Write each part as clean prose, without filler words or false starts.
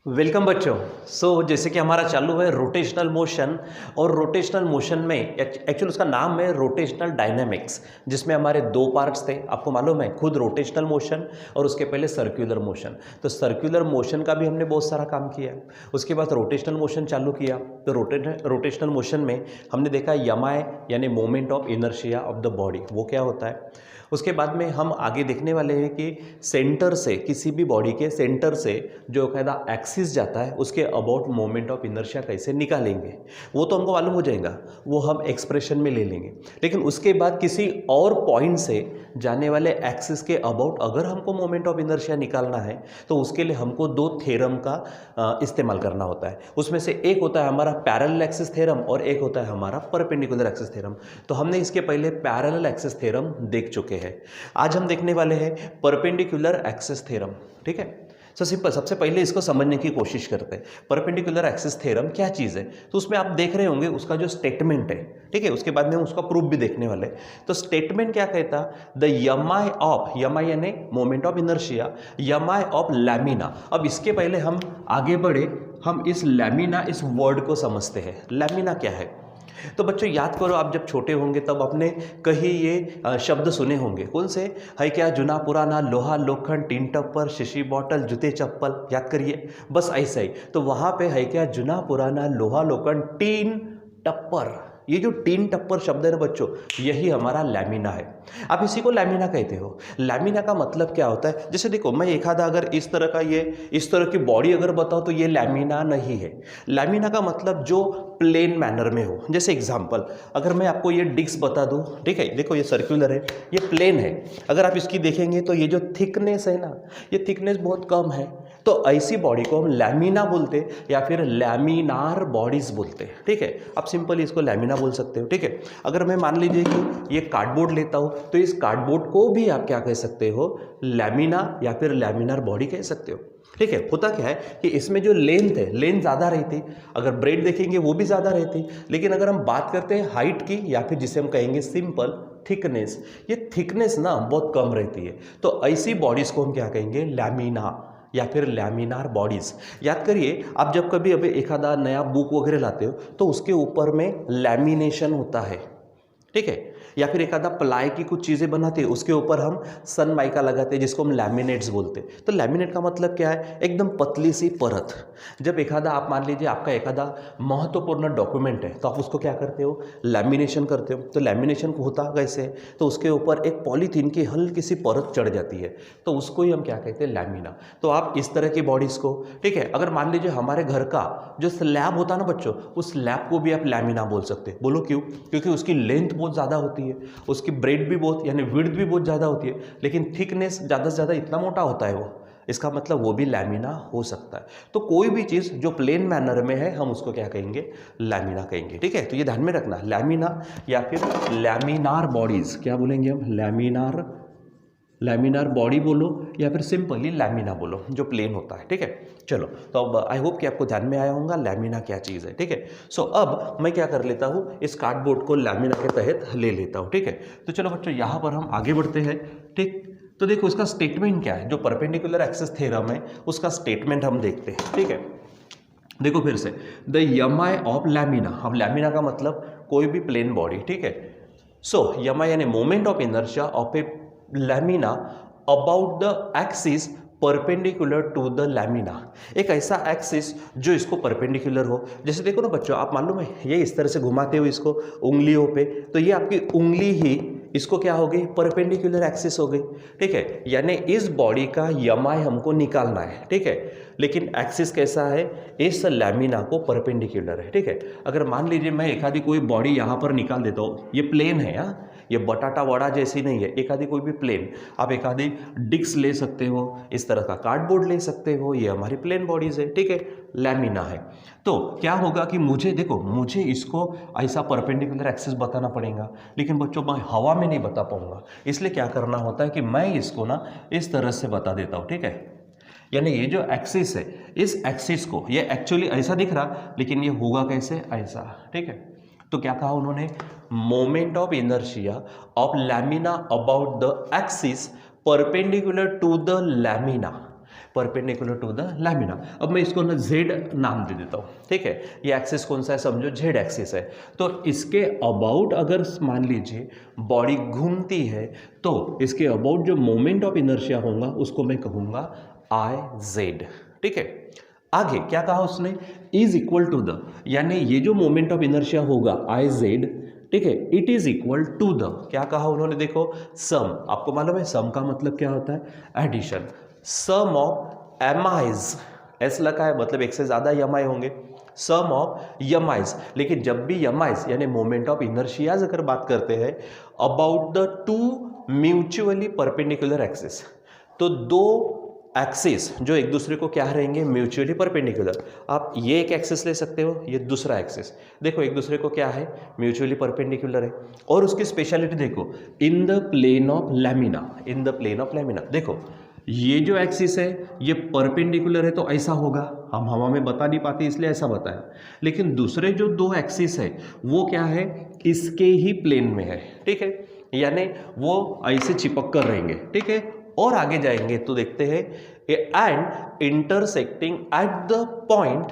Welcome बच्चों। जैसे कि हमारा चालू है रोटेशनल मोशन, और रोटेशनल मोशन में एक्चुअल उसका नाम है रोटेशनल डायनेमिक्स, जिसमें हमारे दो पार्ट्स थे। आपको मालूम है, खुद रोटेशनल मोशन और उसके पहले सर्कुलर मोशन। तो सर्कुलर मोशन का भी हमने बहुत सारा काम किया। उसके बाद रोटेशनल मोशन चालू किया। तो रोटेशनल मोशन में हमने देखा यमाए यानी moment of inertia of the body, वो क्या होता है। उसके बाद में हम आगे देखने वाले हैं कि सेंटर से, किसी भी बॉडी के सेंटर से जो कहता एक्सिस जाता है, उसके अबाउट मोमेंट ऑफ इनर्शिया कैसे निकालेंगे, वो तो हमको मालूम हो जाएगा, वो हम एक्सप्रेशन में ले लेंगे। लेकिन उसके बाद किसी और पॉइंट से जाने वाले एक्सिस के अबाउट अगर हमको मोमेंट ऑफ इनर्शिया निकालना है, तो उसके लिए हमको दो थ्योरम का इस्तेमाल करना होता है। उसमें से एक होता है हमारा पैरेलल एक्सिस थ्योरम और एक होता है हमारा परपेंडिकुलर एक्सिस थ्योरम। तो हमने इसके पहले पैरेलल एक्सिस थ्योरम देख चुके हैं। आज हम देखने वाले हैं परपेंडिकुलर एक्सिस थ्योरम। ठीक है, सिंपल। सबसे पहले इसको समझने की कोशिश करते हैं। परपेंडिकुलर एक्सिस थ्योरम क्या चीज़ है, तो उसमें आप देख रहे होंगे उसका जो स्टेटमेंट है। ठीक है, उसके बाद में उसका प्रूफ भी देखने वाले। तो स्टेटमेंट क्या कहता, द यमाई ऑफ, यमाई यानी moment of inertia, Yamai of lamina. अब इसके पहले हम आगे बढ़े, हम इस लैमिना, इस वर्ड को समझते हैं। लैमिना क्या है, तो बच्चों याद करो, आप जब छोटे होंगे तब आपने कहीं ये शब्द सुने होंगे। कौन से है, क्या जुना पुराना, लोहा लोखंड, टीन टप्पर, शीशी बॉटल, जूते चप्पल। याद करिए, बस ऐसा ही। तो वहाँ पे है क्या, जुना पुराना, लोहा लोखंड, टीन टप्पर। ये जो टीन टप्पर शब्द है ना बच्चों, यही हमारा लैमिना है। आप इसी को लैमिना कहते हो। लैमिना का मतलब क्या होता है, जैसे देखो मैं एक आधा अगर इस तरह का, ये इस तरह की बॉडी अगर बताओ तो ये लैमिना नहीं है। लैमिना का मतलब जो प्लेन मैनर में हो। जैसे एग्जांपल, अगर मैं आपको ये डिस्क बता दूं, ठीक है, देखो ये सर्कुलर है, ये प्लेन है। अगर आप इसकी देखेंगे तो ये जो थिकनेस है ना, ये थिकनेस बहुत कम है। तो ऐसी बॉडी को हम लैमिना बोलते या फिर लैमिनार बॉडीज बोलते हैं। ठीक है, आप सिंपली इसको लैमिना बोल सकते हो। ठीक है, अगर मैं मान लीजिए कि ये कार्डबोर्ड लेता हूँ, तो इस कार्डबोर्ड को भी आप क्या कह सकते हो, लैमिना या फिर लैमिनार बॉडी कह सकते हो। ठीक है, होता क्या है कि इसमें जो लेंथ है, लेंथ ज़्यादा रहती, अगर ब्रेड देखेंगे वो भी ज़्यादा रहती। लेकिन अगर हम बात करते हैं हाइट की, या फिर जिसे हम कहेंगे सिंपल थिकनेस, ये थिकनेस ना बहुत कम रहती है। तो ऐसी बॉडीज़ को हम क्या कहेंगे, लैमिना या फिर लैमिनार बॉडीज। याद करिए, आप जब कभी अभी एक आधा नया बुक वगैरह लाते हो तो उसके ऊपर में लैमिनेशन होता है। ठीक है, या फिर एक आधा प्लाई की कुछ चीज़ें बनाते हैं, उसके ऊपर हम सन माइका लगाते हैं, जिसको हम लैमिनेट्स बोलते हैं। तो लैमिनेट का मतलब क्या है, एकदम पतली सी परत। जब एक आधा, आप मान लीजिए आपका एक आधा महत्वपूर्ण डॉक्यूमेंट है, तो आप उसको क्या करते हो, लैमिनेशन करते हो। तो लैमिनेशन को होता कैसे, तो उसके ऊपर एक पॉलीथीन की हल्की सी परत चढ़ जाती है, तो उसको ही हम क्या कहते हैं, लैमिना। तो आप इस तरह की बॉडीज़ को, ठीक है, अगर मान लीजिए हमारे घर का जो स्लैब होता है ना बच्चों, उस स्लैब को भी आप लैमिना बोल सकते हैं। बोलो क्यों, क्योंकि उसकी लेंथ बहुत ज़्यादा होती है, उसकी ब्रेड भी बहुत यानी विड्थ भी बहुत ज़्यादा होती है, लेकिन थिकनेस ज़्यादा से ज़्यादा इतना मोटा होता है वो, इसका मतलब वो भी लैमिना हो सकता है। तो कोई भी चीज़ जो प्लेन मैनर में है, हम उसको क्या कहेंगे, लैमिना कहेंगे। ठीक है, तो ये ध्यान में रखना, लैमिना या फिर लैमिनार बॉडीज़, क्या बोलेंगे हम, लैमिनार, लैमिनार बॉडी बोलो या फिर सिंपली लैमिना बोलो, जो प्लेन होता है। ठीक है, चलो, तो अब आई होप कि आपको ध्यान में आया होगा लैमिना क्या चीज़ है। ठीक है, अब मैं क्या कर लेता हूँ, इस कार्डबोर्ड को लैमिना के तहत ले लेता हूँ। ठीक है, तो चलो बच्चों, यहाँ पर हम आगे बढ़ते हैं। ठीक, तो देखो इसका स्टेटमेंट क्या है, जो परपेंडिकुलर एक्सिस थ्योरम है उसका स्टेटमेंट हम देखते हैं। ठीक है, देखो फिर से, द यमाई ऑफ लैमिना। अब लैमिना का मतलब कोई भी प्लेन बॉडी। ठीक है, यमाई यानी moment of inertia of a lamina about the axis perpendicular to the lamina. एक ऐसा एक्सिस जो इसको परपेंडिकुलर हो। जैसे देखो ना बच्चों, आप मालूम है, ये इस तरह से घुमाते हो इसको उंगलियों पे, तो ये आपकी उंगली ही इसको क्या हो गई, परपेंडिकुलर एक्सिस हो गई। ठीक है, यानी इस बॉडी का यमाई हमको निकालना है। ठीक है, लेकिन एक्सिस कैसा है, इस लैमिना को परपेंडिकुलर है। ठीक है, अगर मान लीजिए मैं एक आधी कोई बॉडी यहाँ पर निकाल देता हूँ, ये प्लेन है, हाँ, ये बटाटा वड़ा जैसी नहीं है, एक आधी कोई भी प्लेन, आप एक आधी डिस्क ले सकते हो, इस तरह का कार्डबोर्ड ले सकते हो, ये हमारी प्लेन बॉडीज है। ठीक है, लैमिना है। तो क्या होगा कि मुझे, देखो, मुझे इसको ऐसा परपेंडिकुलर एक्सिस बताना पड़ेगा, लेकिन बच्चों मैं हवा में नहीं बता पाऊंगा। इसलिए क्या करना होता है कि मैं इसको ना इस तरह से बता देता हूँ। ठीक है, यानी ये जो एक्सिस है, इस एक्सिस को, ये एक्चुअली ऐसा दिख रहा, लेकिन ये होगा कैसे, ऐसा। ठीक है, तो क्या कहा उन्होंने, moment of inertia of lamina about the axis perpendicular to the lamina. Perpendicular to the lamina. अब मैं इसको ना जेड नाम दे देता हूँ, ठीक है। ये एक्सिस कौन सा है, समझो जेड एक्सिस है। तो इसके अबाउट अगर मान लीजिए बॉडी घूमती है तो इसके अबाउट जो मोमेंट ऑफ इनर्शिया होगा उसको मैं कहूँगा आई जेड, ठीक है। आगे क्या कहा उसने, इज इक्वल टू द, यानी ये जो मोमेंट ऑफ इनर्शिया होगा आई जेड, ठीक है, it is equal to the, क्या कहा उन्होंने, देखो सम, आपको मालूम है सम का मतलब क्या होता है, एडिशन। सम ऑफ एमाइज, एस लगा है मतलब एक से ज्यादा एमाई होंगे, सम ऑफ यमाइज। लेकिन जब भी यमाइज यानी मोमेंट ऑफ इनर्शियाज अगर बात करते हैं about the two mutually perpendicular axis, तो दो एक्सिस जो एक दूसरे को क्या रहेंगे, म्यूचुअली परपेंडिकुलर। आप ये एक एक्सिस ले सकते हो, ये दूसरा एक्सिस, देखो एक दूसरे को क्या है, म्यूचुअली परपेंडिकुलर है। और उसकी स्पेशलिटी देखो, in the plane of lamina, in the plane of lamina, देखो ये जो एक्सिस है ये परपेंडिकुलर है तो ऐसा होगा, हम हवा में बता नहीं पाते इसलिए ऐसा बताया। लेकिन दूसरे जो दो एक्सिस है वो क्या है, इसके ही प्लेन में है, ठीक है, यानी वो ऐसे चिपक कर रहेंगे, ठीक है। और आगे जाएंगे तो देखते हैं and intersecting at the point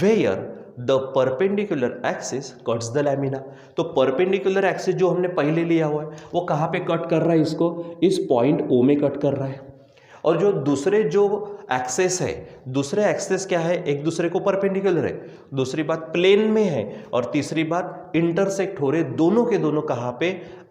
where the perpendicular axis cuts the lamina. तो परपेंडिकुलर एक्सिस जो हमने पहले लिया हुआ है वो कहाँ पे कट कर रहा है, इसको इस पॉइंट ओ में कट कर रहा है। और जो दूसरे जो एक्सेस है, दूसरे एक्सेस क्या है, एक दूसरे को परपेंडिकुलर है, दूसरी बात प्लेन में है, और तीसरी बात इंटरसेक्ट हो रहे दोनों के दोनों कहाँ पे,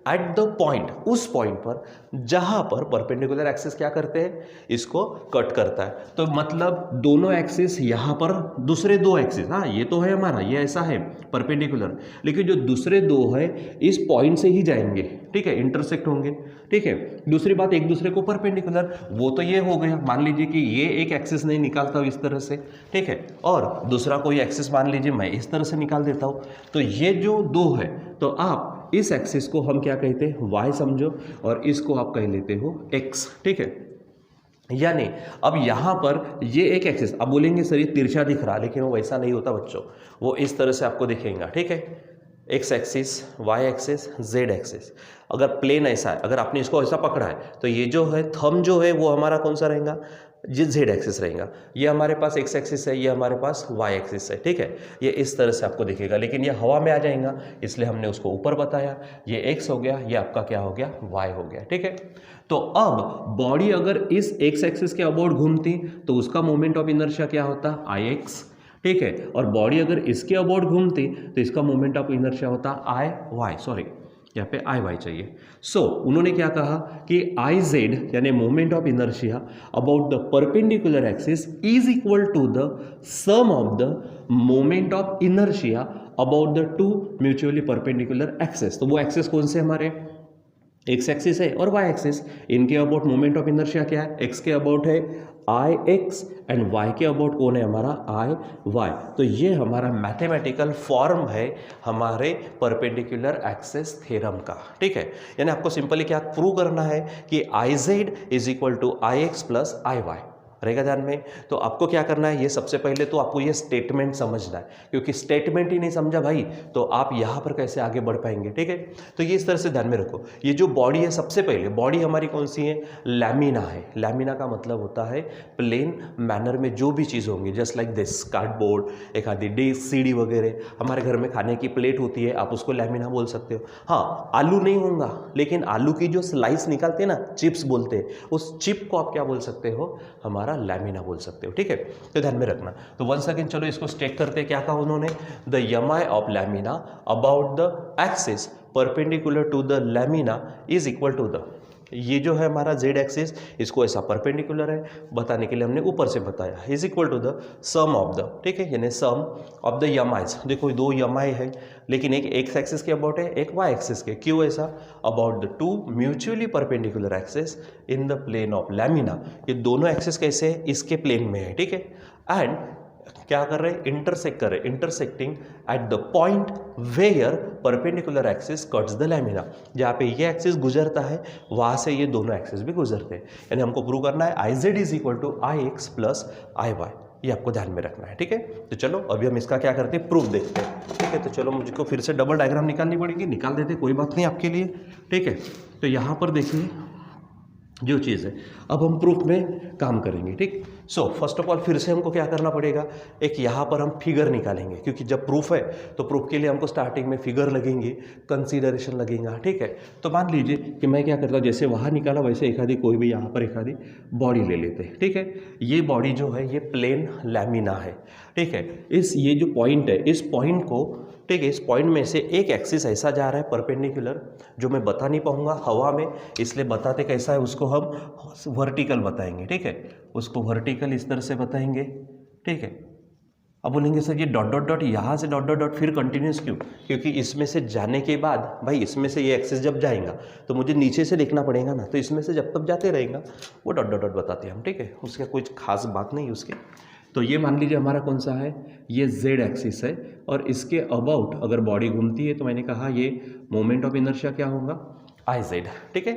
एट द पॉइंट, उस पॉइंट पर जहां पर परपेंडिकुलर एक्सिस क्या करते हैं, इसको कट करता है। तो मतलब दोनों एक्सिस यहां पर, दूसरे दो एक्सिस, हाँ ये तो है हमारा, ये ऐसा है परपेंडिकुलर, लेकिन जो दूसरे दो है इस पॉइंट से ही जाएंगे, ठीक है, इंटरसेक्ट होंगे, ठीक है। दूसरी बात एक दूसरे को परपेंडिकुलर, वो तो ये हो गया, मान लीजिए कि ये एक एक्सिस नहीं निकालता हूँ इस तरह से, ठीक है, और दूसरा कोई एक्सिस मान लीजिए मैं इस तरह से निकाल देता हूँ, तो ये जो दो है तो आप इस एक्सिस को हम क्या कहते हैं, y समझो, और इसको आप कह लेते हो x, ठीक है। यानी अब यहां पर ये एक एक्सिस, अब बोलेंगे सर ये तिरछा दिख रहा, लेकिन वो वैसा नहीं होता बच्चों, वो इस तरह से आपको दिखेगा, ठीक है, x axis, y axis, z axis. अगर प्लेन ऐसा है, अगर आपने इसको ऐसा पकड़ा है तो ये जो है थंब जो है वो हमारा कौन सा रहेगा, ये z एक्सिस रहेगा, ये हमारे पास x एक्सिस है, ये हमारे पास y एक्सिस है, ठीक है, ये इस तरह से आपको दिखेगा। लेकिन ये हवा में आ जाएगा इसलिए हमने उसको ऊपर बताया, ये x हो गया, ये आपका क्या हो गया, y हो गया, ठीक है। तो अब बॉडी अगर इस x एक्सिस के अबाउट घूमती तो उसका मोमेंट ऑफ इनर्शिया क्या होता, Ix, ठीक है, और बॉडी अगर इसके अबाउट घूमती तो इसका मोमेंट ऑफ इनर्शिया होता Iy, सॉरी यहाँ पे Iy चाहिए। सो उन्होंने क्या कहा कि Iz यानी moment of inertia about the perpendicular axis is equal to the sum of the moment of inertia about the two mutually perpendicular axis. तो वो एक्सिस कौन से हमारे, एक्स एक्सिस है और वाई एक्सिस, इनके अबाउट मोमेंट ऑफ इनर्शिया क्या है, एक्स के अबाउट है आई एक्स एंड वाई के अबाउट कौन है हमारा, आई वाई। तो ये हमारा मैथमेटिकल फॉर्म है हमारे परपेंडिकुलर एक्सिस थ्योरम का, ठीक है। यानी आपको सिंपली क्या प्रूव करना है कि I Z is equal to I x plus I Y, रहेगा ध्यान में। तो आपको क्या करना है, ये सबसे पहले तो आपको ये स्टेटमेंट समझना है, क्योंकि स्टेटमेंट ही नहीं समझा भाई तो आप यहाँ पर कैसे आगे बढ़ पाएंगे, ठीक है। तो ये इस तरह से ध्यान में रखो, ये जो बॉडी है, सबसे पहले बॉडी हमारी कौन सी है, लैमिना है। लैमिना का मतलब होता है प्लेन मैनर में जो भी चीज़ होंगी, जस्ट लाइक दिस कार्डबोर्ड, एक आधी डिश, सीढ़ी वगैरह, हमारे घर में खाने की प्लेट होती है, आप उसको लैमिना बोल सकते हो। हाँ आलू नहीं होगा, लेकिन आलू की जो स्लाइस निकालते हैं ना, चिप्स बोलते हैं, उस चिप को आप क्या बोल सकते हो, हमारा लैमिना बोल सकते हो, ठीक है। तो ध्यान में रखना। तो वन सेकंड चलो इसको स्टेट करते हैं, क्या कहा उन्होंने, the MI of lamina about the axis perpendicular to the lamina is equal to the, ये जो है हमारा z एक्सिस, इसको ऐसा परपेंडिकुलर है बताने के लिए हमने ऊपर से बताया, is equal to the sum of the, ठीक है, यानी सम ऑफ द एमआईज। देखो दो एमआई है, लेकिन एक एक्स एक्सिस के अबाउट है, एक वाई एक्सिस के, क्यों ऐसा, about the two mutually perpendicular axis in the plane of lamina. ये दोनों एक्सिस कैसे है, इसके प्लेन में है, ठीक है, एंड क्या कर रहे हैं, इंटरसेक्ट कर रहे हैं, intersecting at the point where perpendicular axis cuts the lamina. जहाँ पे ये एक्सिस गुजरता है वहाँ से ये दोनों एक्सिस भी गुजरते हैं, यानी हमको प्रूव करना है I Z is equal to I x plus I Y, ये आपको ध्यान में रखना है, ठीक है। तो चलो अभी हम इसका क्या करते हैं, प्रूफ देखते हैं, ठीक है। तो चलो मुझको फिर से डबल डायग्राम निकालनी पड़ेगी, निकाल देते, कोई बात नहीं आपके लिए, ठीक है। तो यहाँ पर देखिए जो चीज़ है। अब हम प्रूफ में काम करेंगे, ठीक। सो फर्स्ट ऑफ ऑल फिर से हमको क्या करना पड़ेगा, एक यहाँ पर हम फिगर निकालेंगे, क्योंकि जब प्रूफ है तो प्रूफ के लिए हमको स्टार्टिंग में फिगर लगेंगे, कंसीडरेशन लगेगा, ठीक है। तो मान लीजिए कि मैं क्या करता हूँ, जैसे वहाँ निकाला वैसे एक आधी कोई भी यहाँ पर एक आधी बॉडी ले लेते हैं, ठीक है। ये बॉडी जो है ये प्लेन लैमिना है, ठीक है। ये जो पॉइंट है, इस पॉइंट को, ठीक है, इस पॉइंट में से एक एक्सिस ऐसा जा रहा है परपेंडिकुलर, जो मैं बता नहीं पाऊंगा हवा में, इसलिए बताते कैसा है उसको हम वर्टिकल बताएंगे, ठीक है। उसको वर्टिकल इस तरह से बताएंगे, ठीक है। अब बोलेंगे सर ये डॉट डॉट डॉट यहाँ से डॉट डॉट डॉट फिर कंटिन्यूस क्यों, क्योंकि इसमें से जाने के बाद भाई इसमें से ये एक्सिस जब जाएगा तो मुझे नीचे से लिखना पड़ेगा ना, तो इसमें से जब तक जाते रहेगा वो डॉट डॉट डॉट बताते हैं हम, ठीक है। उसका कोई खास बात नहीं उसकी। तो ये मान लीजिए हमारा कौन सा है, ये जेड एक्सिस है, और इसके अबाउट अगर बॉडी घूमती है तो मैंने कहा ये मोमेंट ऑफ इनर्शिया क्या होगा, आई जेड, ठीक है।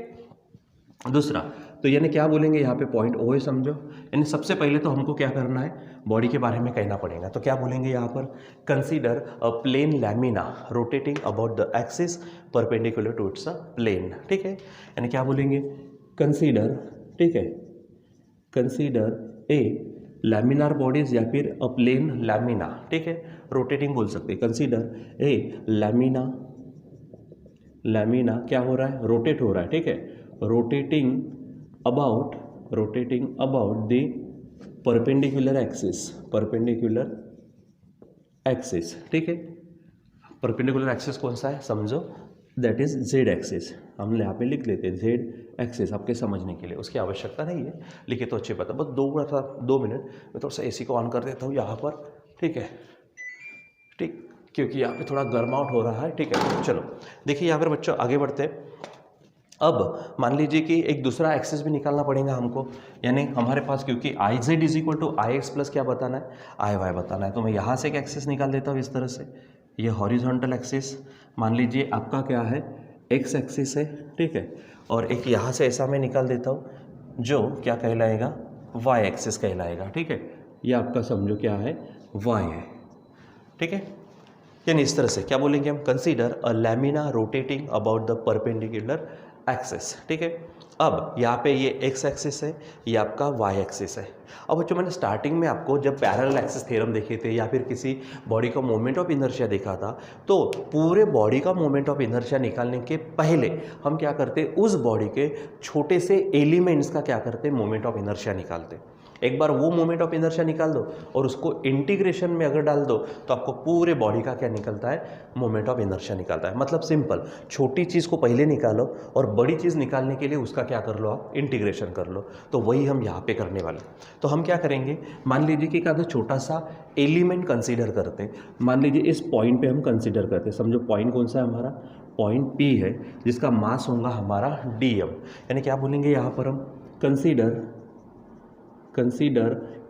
दूसरा तो यानी क्या बोलेंगे यहाँ पे पॉइंट ओ है समझो, यानी सबसे पहले तो हमको क्या करना है, बॉडी के बारे में कहना पड़ेगा। तो क्या बोलेंगे यहाँ पर, consider a plane lamina rotating about the axis perpendicular to its a plane, ठीक है। यानी क्या बोलेंगे, कंसीडर, ठीक है, कंसीडर ए लैमिनार बॉडीज या फिर अ प्लेन लैमिना, ठीक है, रोटेटिंग बोल सकते हैं। कंसीडर ए लैमिना, लैमिना क्या हो रहा है, रोटेट हो रहा है, ठीक है, rotating about the perpendicular axis, perpendicular axis, ठीक है। परपेंडिकुलर एक्सिस कौन सा है समझो, दैट इज जेड एक्सिस। हम यहाँ पे लिख लेते हैं जेड एक्सिस आपके समझने के लिए, उसकी आवश्यकता नहीं है, लिखे तो अच्छे पता। बस 2 मिनट मैं थोड़ा सा एसी को ऑन कर देता हूँ यहाँ पर, ठीक है, ठीक, क्योंकि यहाँ पे थोड़ा गर्म आउट हो रहा है, ठीक है। चलो देखिए यहाँ पर बच्चों आगे बढ़ते हैं। अब मान लीजिए कि एक दूसरा एक्सिस भी निकालना पड़ेगा हमको, यानी हमारे पास क्योंकि I Z is equal to I x plus क्या बताना है, आई वाई बताना है। तो मैं यहाँ से एक एक्सिस निकाल देता हूँ इस तरह से, ये हॉरिजॉन्टल एक्सिस मान लीजिए आपका क्या है, एक्स एक्सिस है, ठीक है। और एक यहाँ से ऐसा मैं निकाल देता हूँ जो क्या कहलाएगा, वाई एक्सिस कहलाएगा, ठीक है। ये आपका समझो क्या है, वाई है, ठीक है। यानी इस तरह से क्या बोलेंगे हम, consider a lamina rotating about the perpendicular axis, ठीक है। अब यहाँ पे ये एक्स एक्सिस है, ये आपका वाई एक्सिस है। अब बच्चों मैंने स्टार्टिंग में आपको जब पैरेलल एक्सिस थ्योरम देखे थे या फिर किसी बॉडी का मोमेंट ऑफ इनर्शिया देखा था, तो पूरे बॉडी का मोमेंट ऑफ इनर्शिया निकालने के पहले हम क्या करते, उस बॉडी के छोटे से एलिमेंट्स का क्या करते, मोमेंट ऑफ इनर्शिया निकालते। एक बार वो मोमेंट ऑफ इनर्शिया निकाल दो और उसको इंटीग्रेशन में अगर डाल दो तो आपको पूरे बॉडी का क्या निकलता है, मोमेंट ऑफ इनर्शिया निकलता है। मतलब सिंपल, छोटी चीज़ को पहले निकालो और बड़ी चीज़ निकालने के लिए उसका क्या कर लो, आप इंटीग्रेशन कर लो। तो वही हम यहाँ पे करने वाले। तो हम क्या करेंगे, मान लीजिए कि एक छोटा सा एलिमेंट कंसीडर करते हैं। मान लीजिए इस पॉइंट पे हम कंसीडर करते हैं, समझो पॉइंट कौन सा है हमारा, पॉइंट P है, जिसका मास होगा हमारा dm। यानी क्या बोलेंगे यहाँ पर हम, कंसीडर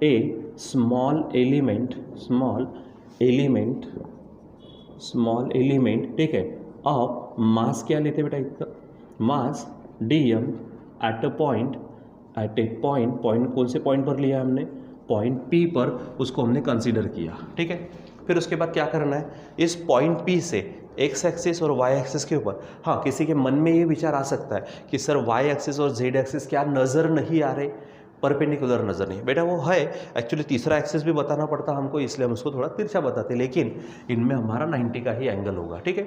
ए स्मॉल एलिमेंट, ठीक है, ऑफ मास क्या लेते बेटा इसका, मास dm एट ए पॉइंट, पॉइंट कौन से पॉइंट पर लिया हमने, पॉइंट P पर, उसको हमने कंसीडर किया, ठीक है। फिर उसके बाद क्या करना है, इस पॉइंट P से एक्स एक्सिस और वाई एक्सिस के ऊपर, हाँ किसी के मन में ये विचार आ सकता है कि सर वाई एक्सिस और जेड एक्सिस क्या नज़र नहीं आ रहे, परपेंडिकुलर नज़र नहीं। बेटा वो है, एक्चुअली तीसरा एक्सिस भी बताना पड़ता हमको, इसलिए हम उसको थोड़ा तिरछा बताते, लेकिन इनमें हमारा 90 का ही एंगल होगा, ठीक है।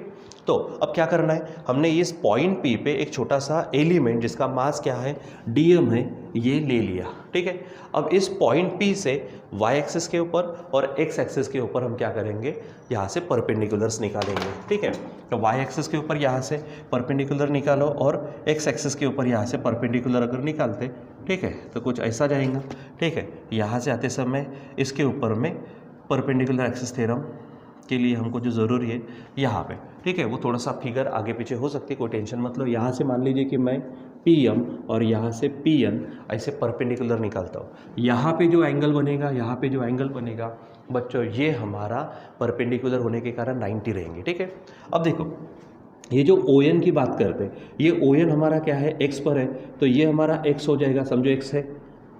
तो अब क्या करना है, हमने इस पॉइंट P पे एक छोटा सा एलिमेंट जिसका मास क्या है, dm है, ये ले लिया, ठीक है। अब इस पॉइंट P से y एक्सिस के ऊपर और x एक्सिस के ऊपर हम क्या करेंगे, यहाँ से परपेंडिकुलर्स निकालेंगे, ठीक है। तो y एक्सिस के ऊपर यहाँ से परपेंडिकुलर निकालो और x एक्सिस के ऊपर यहाँ से परपेंडिकुलर अगर निकालते, ठीक है, तो कुछ ऐसा जाएगा, ठीक है। यहाँ से आते समय इसके ऊपर में परपेंडिकुलर एक्सिस थ्योरम के लिए हमको जो ज़रूरी है यहाँ पे, ठीक है, वो थोड़ा सा फिगर आगे पीछे हो सकती है, कोई टेंशन मतलब। यहाँ से मान लीजिए कि मैं PM और यहाँ से PN ऐसे परपेंडिकुलर निकालता हूँ, यहाँ पे जो एंगल बनेगा, यहाँ पे जो एंगल बनेगा बच्चों, ये हमारा परपेंडिकुलर होने के कारण 90 रहेंगे, ठीक है। अब देखो ये जो ON की बात करते हैं, ये ON हमारा क्या है, x पर है, तो ये हमारा x हो जाएगा, समझो x है,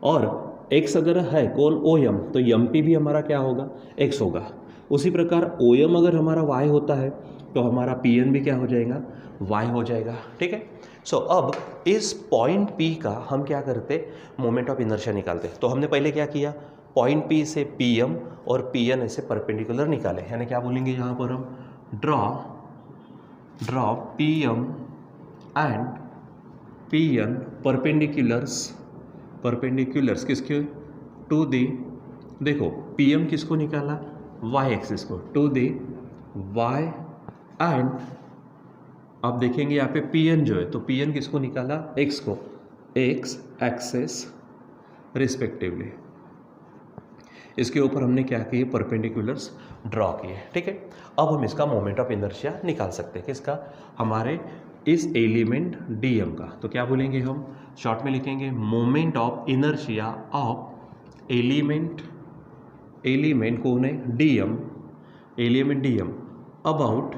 और x अगर है कौन OM, तो MP भी हमारा क्या होगा, x होगा। उसी प्रकार OM अगर हमारा y होता है तो हमारा PN भी क्या हो जाएगा, y हो जाएगा, ठीक है। सो अब इस पॉइंट P का हम क्या करते, मोमेंट ऑफ इनर्शिया निकालते। तो हमने पहले क्या किया, पॉइंट P से PM और PN ऐसे परपेंडिकुलर निकाले, यानी क्या बोलेंगे यहाँ पर हम, draw PM and PN perpendiculars किसके, टू दी, देखो PM किसको निकाला, y एक्सिस को, टू दी y एंड आप देखेंगे यहाँ पे PN जो है, तो PN किसको निकाला, x को, x एक्सिस रिस्पेक्टिवली। इसके ऊपर हमने क्या किए, परपेंडिकुलर्स ड्रॉ किए, ठीक है। अब हम इसका मोमेंट ऑफ इनर्शिया निकाल सकते हैं, किसका, हमारे इस एलिमेंट DM का। तो क्या बोलेंगे हम, शॉर्ट में लिखेंगे moment of inertia of element कौन है, DM, एलिमेंट DM अबाउट,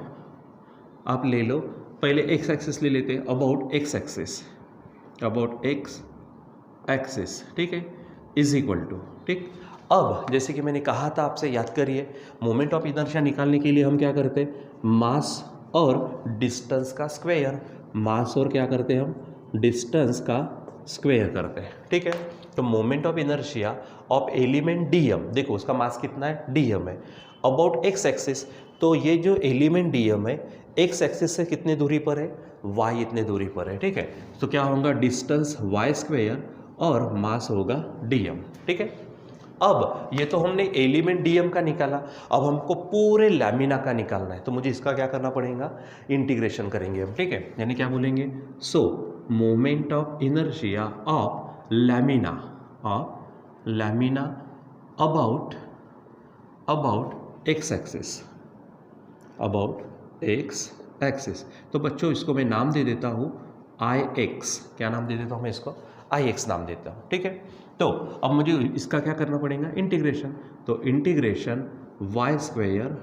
आप ले लो पहले x एक्सिस ले लेते हैं, अबाउट x एक्सिस, ठीक है, इज इक्वल टू, ठीक। अब जैसे कि मैंने कहा था आपसे, याद करिए, मोमेंट ऑफ इनर्शिया निकालने के लिए हम क्या करते हैं, मास और डिस्टेंस का स्क्वायर, मास और क्या करते हैं हम, डिस्टेंस का स्क्वायर करते हैं, ठीक है। तो moment of inertia of element DM, देखो उसका मास कितना है, DM है, अबाउट x एक्सिस, तो ये जो एलिमेंट DM है x एक्सिस से कितने दूरी पर है, y इतने दूरी पर है, ठीक है। तो क्या होगा, डिस्टेंस y स्क्वायर और मास होगा DM, ठीक है। अब ये तो हमने एलिमेंट DM का निकाला, अब हमको पूरे लैमिना का निकालना है, तो मुझे इसका क्या करना पड़ेगा, इंटीग्रेशन करेंगे हम, ठीक है। यानी क्या बोलेंगे, सो moment of inertia of lamina about x axis, तो बच्चों इसको मैं नाम दे देता हूँ IX, क्या नाम दे देता हूँ मैं इसको, IX नाम देता हूँ, ठीक है। तो अब मुझे इसका क्या करना पड़ेगा, इंटीग्रेशन, तो इंटीग्रेशन y स्क्वायर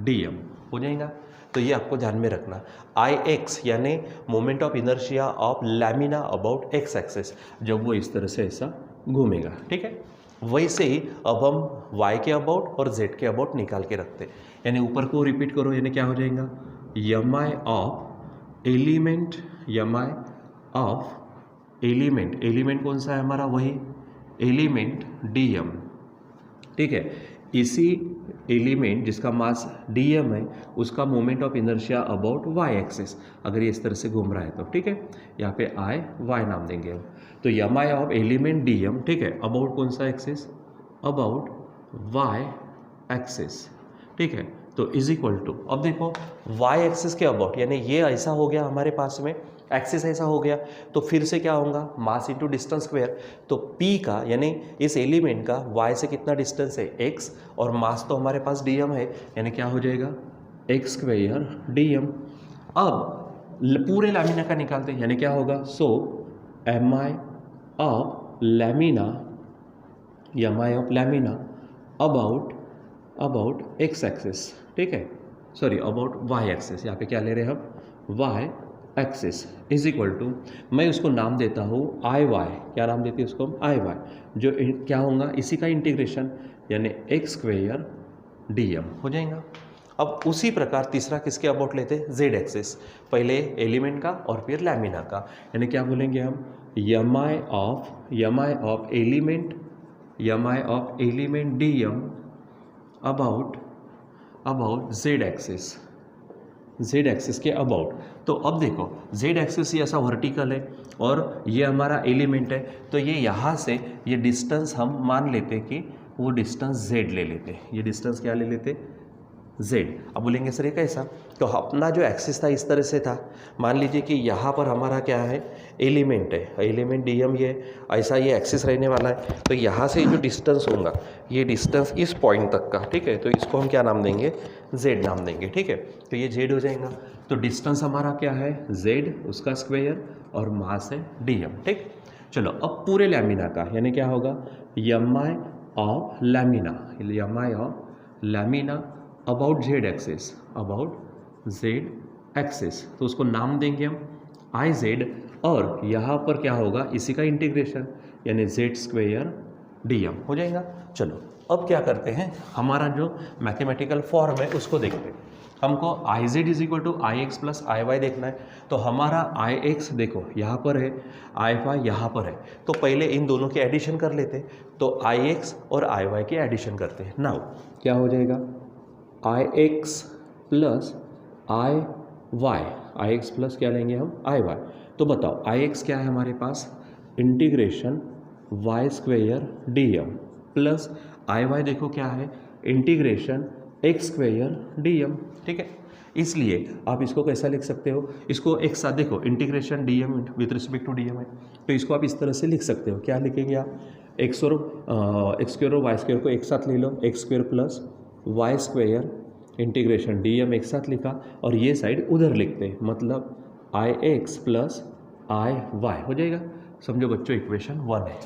DM हो जाएगा। तो ये आपको ध्यान में रखना, IX यानी moment of inertia of lamina about x axis, जब वो इस तरह से ऐसा घूमेगा, ठीक है। वैसे ही अब हम y के अबाउट और z के अबाउट निकाल के रखते, यानी ऊपर को रिपीट करो, यानी क्या हो जाएगा, mi ऑफ एलिमेंट कौन सा है हमारा, वही एलिमेंट DM, ठीक है। इसी एलिमेंट जिसका मास DM है उसका moment of inertia about y axis, अगर ये इस तरह से घूम रहा है तो, ठीक है, यहाँ पे y नाम देंगे हम। तो mi ऑफ एलिमेंट DM, ठीक है, अबाउट कौन सा एक्सिस, अबाउट y एक्सिस, ठीक है। तो इज इक्वल टू, अब देखो y एक्सिस के अबाउट, यानी ये ऐसा हो गया हमारे पास में, एक्सिस ऐसा हो गया, तो फिर से क्या होगा, मास इंटू डिस्टेंस स्क्वायर, तो P का यानी इस एलिमेंट का y से कितना डिस्टेंस है, x, और मास तो हमारे पास DM है, यानी क्या हो जाएगा, x स्क्वायर DM। अब पूरे लैमिना का निकालते हैं, यानी क्या होगा, सो mi of lamina about x axis, ठीक है, सॉरी अबाउट y एक्सिस, यहाँ पे क्या ले रहे हैं हम, y axis is equal to, मैं उसको नाम देता हूँ IY, क्या नाम देते हैं उसको, IY, जो क्या होगा, इसी का इंटीग्रेशन, यानी x स्क्वायर DM हो जाएगा। अब उसी प्रकार तीसरा किसके अबाउट लेते हैं, Z एक्सिस, पहले एलिमेंट का और फिर लैमिना का, यानी क्या बोलेंगे हम, mi of element DM about Z axis के अबाउट। तो अब देखो Z एक्सिस ये ऐसा वर्टिकल है और ये हमारा एलिमेंट है, तो ये यहाँ से ये डिस्टेंस हम मान लेते कि वो डिस्टेंस Z ले लेते, ये डिस्टेंस क्या ले लेते, Z। अब बोलेंगे सर ये कैसा, तो अपना जो एक्सिस था इस तरह से था, मान लीजिए कि यहाँ पर हमारा क्या है, एलिमेंट है, एलिमेंट DM, ये ऐसा ये एक्सिस रहने वाला है, तो यहाँ से जो डिस्टेंस होगा, ये डिस्टेंस इस पॉइंट तक का, ठीक है, तो इसको हम क्या नाम देंगे, Z नाम देंगे, ठीक है। तो ये Z हो जाएगा, तो डिस्टेंस हमारा क्या है, Z, उसका स्क्वायर, और मास है DM, ठीक। चलो अब पूरे लैमिना का, यानी क्या होगा, mi of lamina about Z axis, तो उसको नाम देंगे हम IZ, और यहाँ पर क्या होगा, इसी का इंटीग्रेशन, यानी Z स्क्वायर DM हो जाएगा। चलो अब क्या करते हैं, हमारा जो मैथमेटिकल फॉर्म है उसको देखते हैं। हमको I Z is equal to I x plus I Y देखना है। तो हमारा आई एक्स देखो यहाँ पर है, आई वाई यहाँ पर है, तो पहले इन दोनों की एडिशन कर लेते हैं। तो आई एक्स और आई वाई की एडिशन करते हैं। नाउ क्या हो जाएगा, I x plus I Y, I x plus क्या लेंगे हम, आई वाई। तो बताओ आई एक्स क्या है हमारे पास, integration y square d m, plus I y देखो क्या है, integration x square d m. ठीक है, इसलिए आप इसको कैसा लिख सकते हो, इसको एक साथ देखो, integration D M with respect to D M है, तो इसको आप इस तरह से लिख सकते हो। क्या लिखेंगे आप, एक्स स्क्वेयर और वाई स्क्वेयर को एक साथ ले लो, x square plus y square integration D m एक साथ लिखा, और ये साइड उधर लिखते हैं, मतलब आई एक्स प्लस आई वाई हो जाएगा। समझो बच्चों, इक्वेशन 1 है।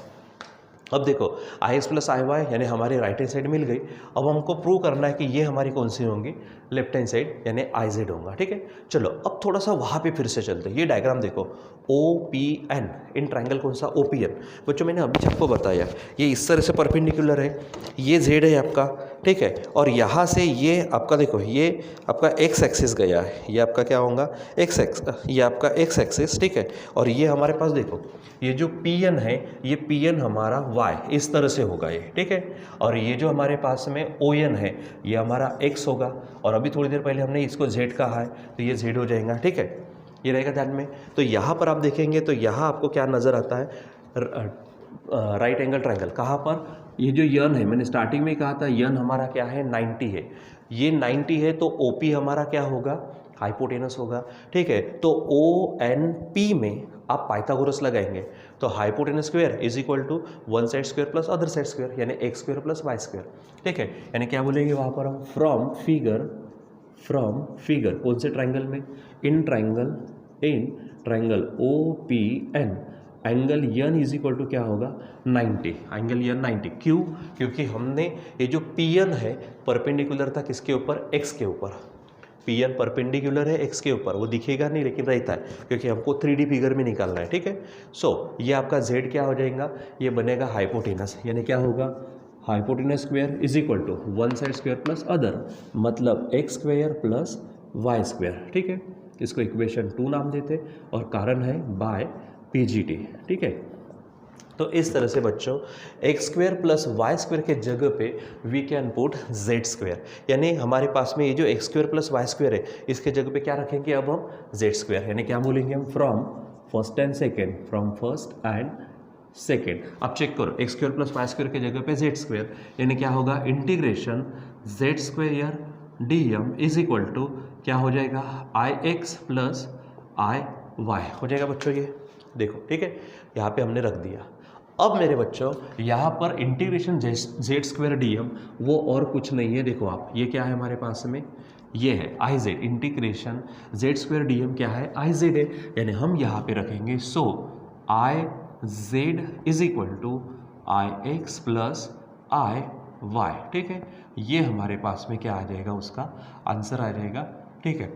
अब देखो आई एक्स प्लस आई वाई यानी हमारी राइट हैंड साइड मिल गई। अब हमको प्रूव करना है कि ये हमारी कौन सी होंगी, लेफ्ट हैंड साइड यानी आई जेड होगा। ठीक है, चलो अब थोड़ा सा वहाँ पे फिर से चलते हैं। ये डायग्राम देखो, O P N, in triangle कौन सा, ओ पी एन। बच्चों मैंने अभी आपको बताया, ये इस तरह से परपेंडिकुलर है, ये जेड है आपका, ठीक है, और यहाँ से ये आपका देखो, ये आपका एक्स एक्सिस गया है, ये आपका क्या होगा, ये आपका एक्स एक्सिस, ठीक है, और ये हमारे पास देखो, ये जो पी एन है, ये पी एन हमारा वाई इस तरह से होगा ये, ठीक है, और ये जो हमारे पास में ओ एन है, ये हमारा एक्स होगा, और अभी थोड़ी देर पहले हमने इसको जेड कहा है, तो ये जेड हो जाएगा। ठीक है, ये रहेगा ध्यान में। तो यहाँ पर आप देखेंगे तो यहाँ आपको क्या नज़र आता है, राइट एंगल ट्रायंगल। कहाँ पर, ये जो यन है, मैंने स्टार्टिंग में ही कहा था यन हमारा क्या है, 90 है, ये 90 है, तो ओ पी हमारा क्या होगा, हाइपोटेनस होगा। ठीक है, तो ओ एन पी में आप पाइथागोरस लगाएंगे, तो hypotenuse square is equal to one side square plus other side square, यानी x square plus Y square. ठीक है, यानी क्या बोलेंगे वहाँ पर हम, फ्रॉम फिगर कौन से ट्राइंगल में, in triangle O P N, angle N is equal to क्या होगा, 90, एंगल यन 90। क्यों, क्योंकि हमने ये जो पी एन है परपेंडिकुलर था किसके ऊपर, एक्स के ऊपर। पी एन परपेंडिकुलर है एक्स के ऊपर, वो दिखेगा नहीं लेकिन रहता है, क्योंकि हमको 3D फिगर में निकालना है। ठीक है, सो ये आपका जेड क्या हो जाएगा, ये बनेगा हाइपोटेनस, यानी क्या होगा, hypotenuse square is equal to one side square plus other, मतलब x square plus Y square. ठीक है, इसको इक्वेशन 2 नाम देते, और कारण है बाय पीजीटी। ठीक है, तो इस तरह से बच्चों X square plus Y square के जगह पे we can put Z square, यानी हमारे पास में ये जो X square plus Y square है, इसके जगह पे क्या रखेंगे अब हम, जेड स्क्वायर, यानी क्या बोलेंगे हम, फ्रॉम फर्स्ट एंड सेकेंड। आप चेक करो, X square plus Y square के जगह पे जेड स्क्वायर, यानी क्या होगा, integration Z square D M is equal to क्या हो जाएगा, I x plus I Y हो जाएगा बच्चों। ये देखो, ठीक है, यहाँ पे हमने रख दिया। अब मेरे बच्चों यहाँ पर integration Z square D M वो और कुछ नहीं है, देखो आप, ये क्या है हमारे पास में, ये है I Z, integration Z square D M क्या है, आई जेड है, यानी हम यहाँ पे रखेंगे, so I Z is equal to I x plus I y. ठीक है, ये हमारे पास में क्या आ जाएगा, उसका आंसर आ जाएगा। ठीक है,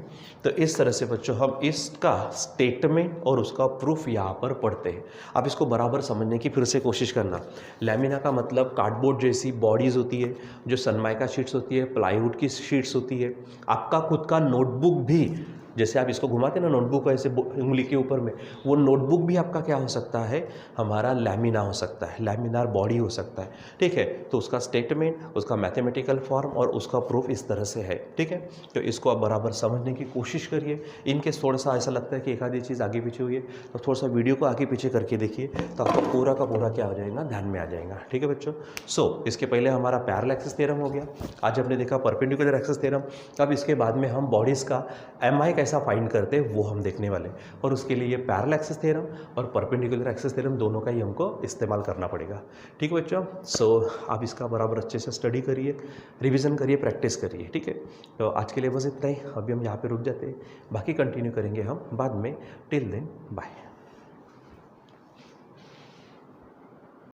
तो इस तरह से बच्चों हम इसका स्टेटमेंट और उसका प्रूफ यहाँ पर पढ़ते हैं। आप इसको बराबर समझने की फिर से कोशिश करना। लैमिना का मतलब कार्डबोर्ड जैसी बॉडीज़ होती है, जो सनमाइका शीट्स होती है, प्लाईवुड की शीट्स होती है। आपका खुद का नोटबुक भी, जैसे आप इसको घुमाते हैं ना नोटबुक ऐसे उंगली के ऊपर में, वो नोटबुक भी आपका क्या हो सकता है, हमारा लैमिना हो सकता है, लैमिनार बॉडी हो सकता है। ठीक है, तो उसका स्टेटमेंट, उसका मैथमेटिकल फॉर्म और उसका प्रूफ इस तरह से है। ठीक है, तो इसको आप बराबर समझने की कोशिश करिए। इनकेस थोड़ा सा ऐसा लगता है कि एक आधी चीज़ आगे पीछे हुई है, तो थोड़ा सा वीडियो को आगे पीछे करके देखिए, तो आपको पूरा का पूरा क्या हो जाएगा, ध्यान में आ जाएगा। ठीक है बच्चों, सो इसके पहले हमारा पैरेलल एक्सिस थ्योरम हो गया, आज हमने देखा परपेंडिकुलर एक्सिस थ्योरम। अब इसके बाद में हम बॉडीज़ का एमआई कैसा फाइंड करते हैं वो हम देखने वाले, और उसके लिए ये पैरेलल एक्सिस थ्योरम और परपेंडिकुलर एक्सिस थ्योरम दोनों का ही हमको इस्तेमाल करना पड़ेगा। ठीक है बच्चों, सो आप इसका बराबर अच्छे से स्टडी करिए, रिवीजन करिए, प्रैक्टिस करिए। ठीक है, तो आज के लिए बस इतना ही, अभी हम यहाँ पे रुक जाते हैं, बाकी कंटिन्यू करेंगे हम बाद में। Till then bye.